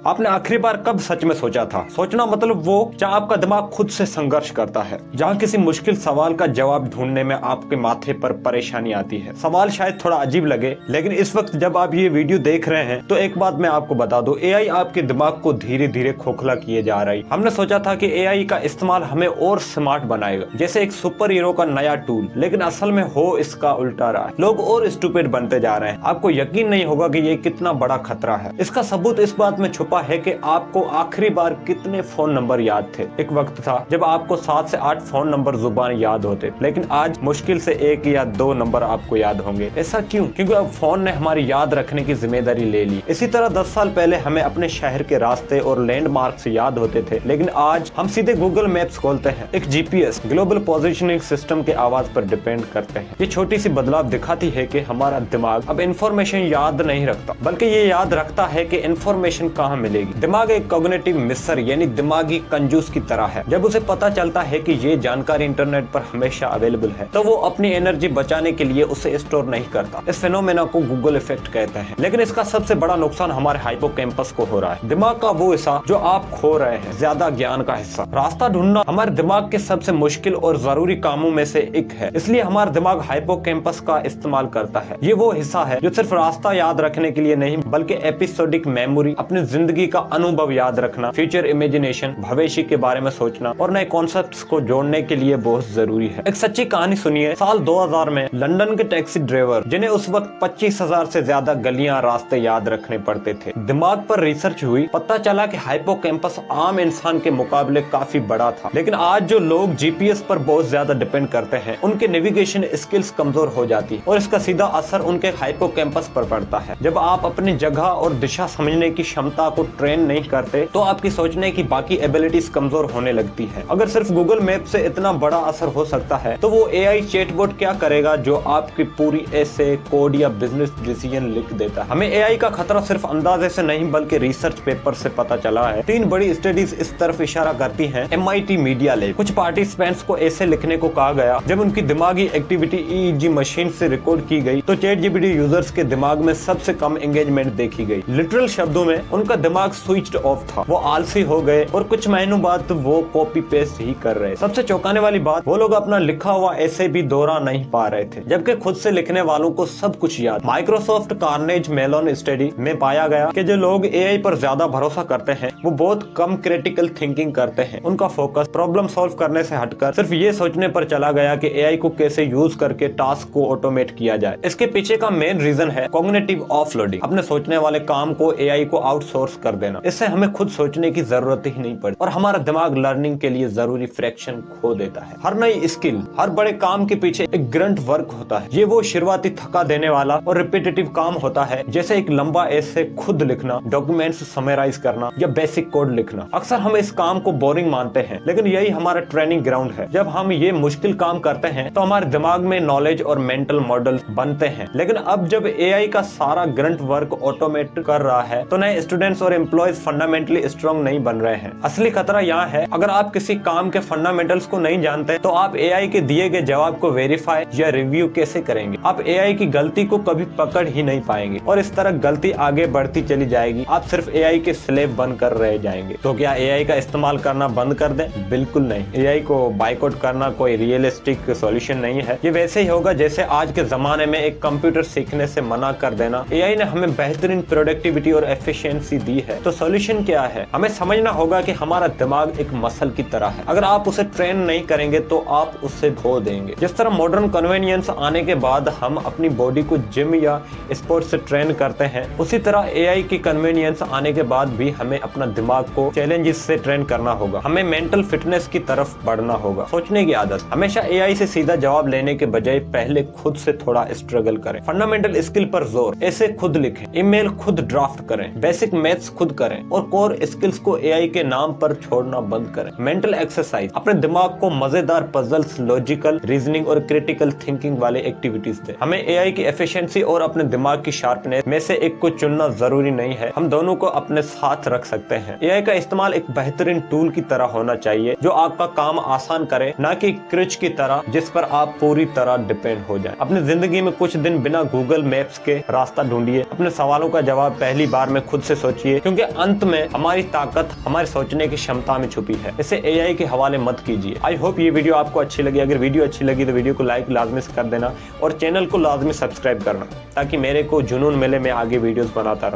आपने आखिरी बार कब सच में सोचा था? सोचना मतलब वो जहाँ आपका दिमाग खुद से संघर्ष करता है, जहाँ किसी मुश्किल सवाल का जवाब ढूंढने में आपके माथे पर परेशानी आती है। सवाल शायद थोड़ा अजीब लगे, लेकिन इस वक्त जब आप ये वीडियो देख रहे हैं तो एक बात मैं आपको बता दूं, एआई आपके दिमाग को धीरे धीरे खोखला किए जा रही है। हमने सोचा था कि एआई का इस्तेमाल हमें और स्मार्ट बनाएगा, जैसे एक सुपर हीरो का नया टूल, लेकिन असल में हो इसका उल्टा रहा है। लोग और स्टूपिड बनते जा रहे हैं। आपको यकीन नहीं होगा कि ये कितना बड़ा खतरा है। इसका सबूत इस बात में छुपा है कि आपको आखिरी बार कितने फोन नंबर याद थे। एक वक्त था जब आपको 7 से 8 फोन नंबर जुबान याद होते, लेकिन आज मुश्किल से 1 या 2 नंबर आपको याद होंगे। ऐसा क्यों? क्योंकि अब फोन ने हमारी याद रखने की जिम्मेदारी ले ली। इसी तरह 10 साल पहले हमें अपने शहर के रास्ते और लैंडमार्क्स याद होते थे, लेकिन आज हम सीधे गूगल मैप्स खोलते हैं। एक जीपीएस ग्लोबल पोजिशनिंग सिस्टम के आवाज पर डिपेंड करते हैं। ये छोटी सी बदलाव दिखाती है कि हमारा दिमाग अब इंफॉर्मेशन याद नहीं रखता, बल्कि ये याद रखता है कि इंफॉर्मेशन कहाँ मिलेगी। दिमाग एक कॉग्निटिव मिस्र यानी दिमागी कंजूस की तरह है। जब उसे पता चलता है कि ये जानकारी इंटरनेट पर हमेशा अवेलेबल है, तो वो अपनी एनर्जी बचाने के लिए उसे स्टोर नहीं करता। इस फिनोमेना को गूगल इफेक्ट कहते हैं। लेकिन इसका सबसे बड़ा नुकसान हमारे हाइपोकैम्पस को हो रहा है, दिमाग का वो हिस्सा जो आप खो रहे हैं, ज्यादा ज्ञान का हिस्सा। रास्ता ढूंढना हमारे दिमाग के सबसे मुश्किल और जरूरी कामों में से एक है, इसलिए हमारा दिमाग हाइपोकैम्पस का इस्तेमाल करता है। ये वो हिस्सा है जो सिर्फ रास्ता याद रखने के लिए नहीं, बल्कि एपिसोडिक मेमोरी, अपनी जिंदगी का अनुभव याद रखना, फ्यूचर इमेजिनेशन, भविष्य के बारे में सोचना और नए कॉन्सेप्ट्स को जोड़ने के लिए बहुत जरूरी है। एक सच्ची कहानी सुनिए। साल 2000 में लंदन के टैक्सी ड्राइवर, जिन्हें उस वक्त 25,000 से ज्यादा गलियां रास्ते याद रखने पड़ते थे, दिमाग पर रिसर्च हुई। पता चला कि हाइपोकैम्पस आम इंसान के मुकाबले काफी बड़ा था। लेकिन आज जो लोग जीपीएस पर बहुत ज्यादा डिपेंड करते हैं, उनके नेविगेशन स्किल्स कमजोर हो जाती है और इसका सीधा असर उनके हाइपोकैम्पस पर पड़ता है। जब आप अपनी जगह और दिशा समझने की क्षमता को ट्रेन नहीं करते, तो आपकी सोचने की बाकी एबिलिटीज कमजोर होने लगती है। अगर सिर्फ गूगल मैप से इतना बड़ा असर हो सकता है, तो वो एआई चैटबॉट क्या करेगा जो आपकी पूरी एसे, कोड या बिजनेस डिसीजन लिख देता है। हमें एआई का खतरा सिर्फ अंदाजे से नहीं, बल्कि रिसर्च पेपर से पता चला है। 3 बड़ी स्टडीज इस तरफ इशारा करती हैं। MIT मीडिया लैब, कुछ पार्टिसिपेंट्स को ऐसे लिखने को कहा गया जब उनकी दिमागी एक्टिविटी EEG मशीन से रिकॉर्ड की गई, तो ChatGPT यूजर्स के दिमाग में सबसे कम एंगेजमेंट देखी गई। लिटरल शब्दों में उनका दिमाग स्विच्ड ऑफ था। वो आलसी हो गए और कुछ महीनों बाद वो कॉपी पेस्ट ही कर रहे। सबसे चौंकाने वाली बात, वो लोग अपना लिखा हुआ ऐसे भी दोहरा नहीं पा रहे थे, जबकि खुद से लिखने वालों को सब कुछ याद। माइक्रोसॉफ्ट कार्नेज मेलोन स्टडी में पाया गया कि जो लोग एआई पर ज्यादा भरोसा करते हैं, वो बहुत कम क्रिटिकल थिंकिंग करते हैं। उनका फोकस प्रॉब्लम सॉल्व करने से हटकर सिर्फ ये सोचने पर चला गया कि एआई को कैसे यूज करके टास्क को ऑटोमेट किया जाए। इसके पीछे का मेन रीजन है कॉग्निटिव ऑफलोडिंग, अपने सोचने वाले काम को एआई को आउटसोर्स कर देना। इससे हमें खुद सोचने की जरूरत ही नहीं पड़ती और हमारा दिमाग लर्निंग के लिए जरूरी फ्रैक्शन खो देता है। हर नई स्किल, हर बड़े काम के पीछे एक ग्रंट वर्क होता है। ये वो शुरुआती थका देने वाला और रिपीटेटिव काम होता है, जैसे एक लंबा एसे खुद लिखना, डॉक्यूमेंट्स समराइज करना या बेसिक कोड लिखना। अक्सर हम इस काम को बोरिंग मानते हैं, लेकिन यही हमारा ट्रेनिंग ग्राउंड है। जब हम ये मुश्किल काम करते हैं, तो हमारे दिमाग में नॉलेज और मेंटल मॉडल बनते हैं। लेकिन अब जब एआई का सारा ग्रंट वर्क ऑटोमेट कर रहा है, तो नए स्टूडेंट्स और एम्प्लॉयज फंडामेंटली स्ट्रॉन्ग नहीं बन रहे हैं। असली खतरा यहाँ है, अगर आप किसी काम के फंडामेंटल्स को नहीं जानते, तो आप एआई के दिए गए जवाब को वेरीफाई या रिव्यू कैसे करेंगे? आप एआई की गलती को कभी पकड़ ही नहीं पाएंगे और इस तरह गलती आगे बढ़ती चली जाएगी। आप सिर्फ एआई के स्लेव बनकर रह जाएंगे। तो क्या एआई का इस्तेमाल करना बंद कर दें? बिल्कुल नहीं। एआई को बाइकआउट करना कोई रियलिस्टिक सॉल्यूशन नहीं है। ये वैसे ही होगा जैसे आज के जमाने में एक कंप्यूटर सीखने से मना कर देना। एआई ने हमें बेहतरीन प्रोडक्टिविटी और एफिशिएंसी दी है, तो सॉल्यूशन क्या है? हमें समझना होगा कि हमारा दिमाग एक मसल की तरह है। अगर आप उसे ट्रेन नहीं करेंगे, तो आप उससे खो देंगे। जिस तरह मॉडर्न कन्वीनियंस आने के बाद हम अपनी बॉडी को जिम या स्पोर्ट्स से ट्रेन करते हैं, उसी तरह एआई की कन्वीनियंस आने के बाद भी हमें अपना दिमाग को चैलेंजेस से ट्रेन करना होगा। हमें मेंटल फिटनेस की तरफ बढ़ना होगा। सोचने की आदत, हमेशा एआई से सीधा जवाब लेने के बजाय पहले खुद से थोड़ा स्ट्रगल करें। फंडामेंटल स्किल पर जोर, ऐसे खुद लिखें, ईमेल खुद ड्राफ्ट करें, बेसिक मैथ्स खुद करें और कोर स्किल्स को एआई के नाम पर छोड़ना बंद करें। मेंटल एक्सरसाइज, अपने दिमाग को मजेदार पजल्स, लॉजिकल रीजनिंग और क्रिटिकल थिंकिंग वाले एक्टिविटीज दें। हमें एआई की एफिशिएंसी और अपने दिमाग की शार्पनेस में से एक को चुनना जरूरी नहीं है, हम दोनों को अपने साथ रख सकते हैं। एआई का इस्तेमाल एक बेहतरीन टूल की तरह होना चाहिए जो आपका काम आसान करे, न कि क्रिच की तरह जिस पर आप पूरी तरह डिपेंड हो जाएं। अपनी जिंदगी में कुछ दिन बिना गूगल मैप्स के रास्ता ढूंढिए। अपने सवालों का जवाब पहली बार में खुद से सोचिए कीजिए, क्योंकि अंत में हमारी ताकत हमारे सोचने की क्षमता में छुपी है। इसे AI के हवाले मत कीजिए। आई होप ये वीडियो आपको अच्छी लगी। अगर वीडियो अच्छी लगी तो वीडियो को लाइक लाजमी से कर देना और चैनल को लाजमी सब्सक्राइब करना, ताकि मेरे को जुनून मिले मैं आगे वीडियोस बनाता रहूं।